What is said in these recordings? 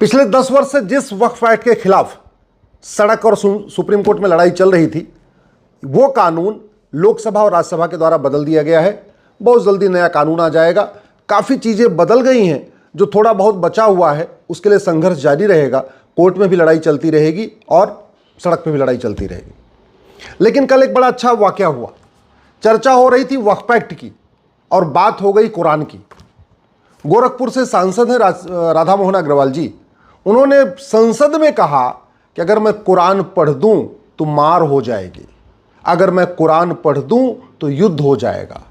पिछले 10 वर्ष से जिस वक्फ एक्ट के खिलाफ सड़क और सुप्रीम कोर्ट में लड़ाई चल रही थी, वो कानून लोकसभा और राज्यसभा के द्वारा बदल दिया गया है। बहुत जल्दी नया कानून आ जाएगा। काफ़ी चीज़ें बदल गई हैं। जो थोड़ा बहुत बचा हुआ है उसके लिए संघर्ष जारी रहेगा। कोर्ट में भी लड़ाई चलती रहेगी और सड़क पे भी लड़ाई चलती रहेगी। लेकिन कल एक बड़ा अच्छा वाकया हुआ। चर्चा हो रही थी वक्फ एक्ट की और बात हो गई कुरान की। गोरखपुर से सांसद हैं राधा मोहन अग्रवाल जी। उन्होंने संसद में कहा कि अगर मैं कुरान पढ़ दूं तो मार हो जाएगी, अगर मैं कुरान पढ़ दूं तो युद्ध हो जाएगा।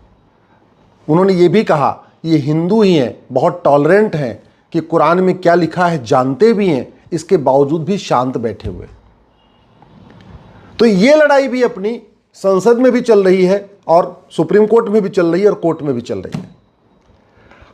उन्होंने ये भी कहा ये हिंदू ही हैं, बहुत टॉलरेंट हैं कि कुरान में क्या लिखा है जानते भी हैं, इसके बावजूद भी शांत बैठे हुए। तो ये लड़ाई भी अपनी संसद में भी चल रही है और सुप्रीम कोर्ट में भी चल रही है और कोर्ट में भी चल रही है।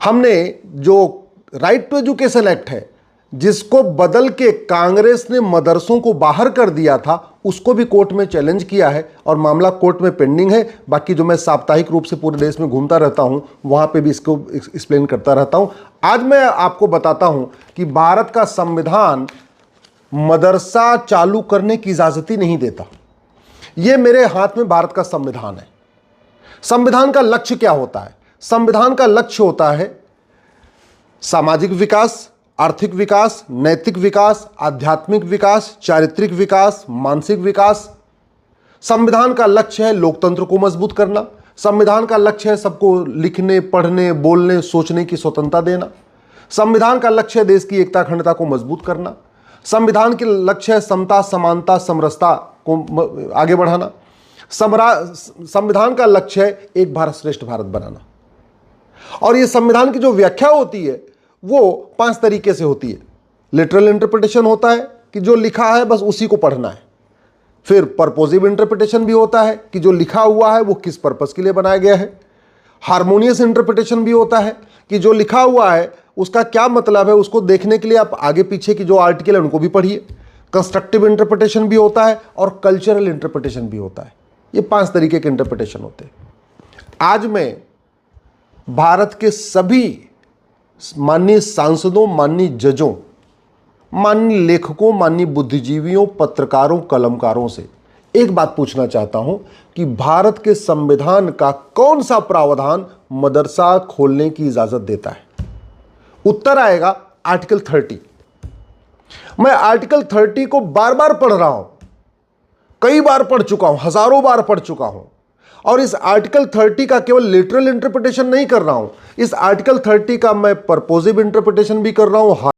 हमने जो राइट टू एजुकेशन एक्ट है, जिसको बदल के कांग्रेस ने मदरसों को बाहर कर दिया था, उसको भी कोर्ट में चैलेंज किया है और मामला कोर्ट में पेंडिंग है। बाकी जो मैं साप्ताहिक रूप से पूरे देश में घूमता रहता हूं, वहां पे भी इसको एक्सप्लेन करता रहता हूं। आज मैं आपको बताता हूं कि भारत का संविधान मदरसा चालू करने की इजाजत ही नहीं देता। यह मेरे हाथ में भारत का संविधान है। संविधान का लक्ष्य क्या होता है? संविधान का लक्ष्य होता है सामाजिक विकास, आर्थिक विकास, नैतिक विकास, आध्यात्मिक विकास, चारित्रिक विकास, मानसिक विकास। संविधान का लक्ष्य है लोकतंत्र को मजबूत करना। संविधान का लक्ष्य है सबको लिखने, पढ़ने, बोलने, सोचने की स्वतंत्रता देना। संविधान का लक्ष्य है देश की एकता, अखंडता को मजबूत करना। संविधान के लक्ष्य है समता, समानता, समरसता को आगे बढ़ाना। संविधान का लक्ष्य है एक भारत श्रेष्ठ भारत बनाना। और ये संविधान की जो व्याख्या होती है वो 5 तरीके से होती है। लिटरल इंटरप्रिटेशन होता है कि जो लिखा है बस उसी को पढ़ना है। फिर पर्पोजिव इंटरप्रिटेशन भी होता है कि जो लिखा हुआ है वो किस पर्पस के लिए बनाया गया है। हार्मोनियस इंटरप्रिटेशन भी होता है कि जो लिखा हुआ है उसका क्या मतलब है, उसको देखने के लिए आप आगे पीछे की जो आर्टिकल है उनको भी पढ़िए। कंस्ट्रक्टिव इंटरप्रिटेशन भी होता है और कल्चरल इंटरप्रिटेशन भी होता है। ये 5 तरीके के इंटरप्रिटेशन होते हैं। आज मैं भारत के सभी माननीय सांसदों, माननीय जजों, माननीय लेखकों, माननीय बुद्धिजीवियों, पत्रकारों, कलमकारों से एक बात पूछना चाहता हूं कि भारत के संविधान का कौन सा प्रावधान मदरसा खोलने की इजाजत देता है? उत्तर आएगा आर्टिकल 30। मैं आर्टिकल 30 को बार बार पढ़ रहा हूं, कई बार पढ़ चुका हूं, हजारों बार पढ़ चुका हूं। और इस आर्टिकल 30 का केवल लिटरल इंटरप्रिटेशन नहीं कर रहा हूं, इस आर्टिकल 30 का मैं पर्पोजिव इंटरप्रिटेशन भी कर रहा हूं।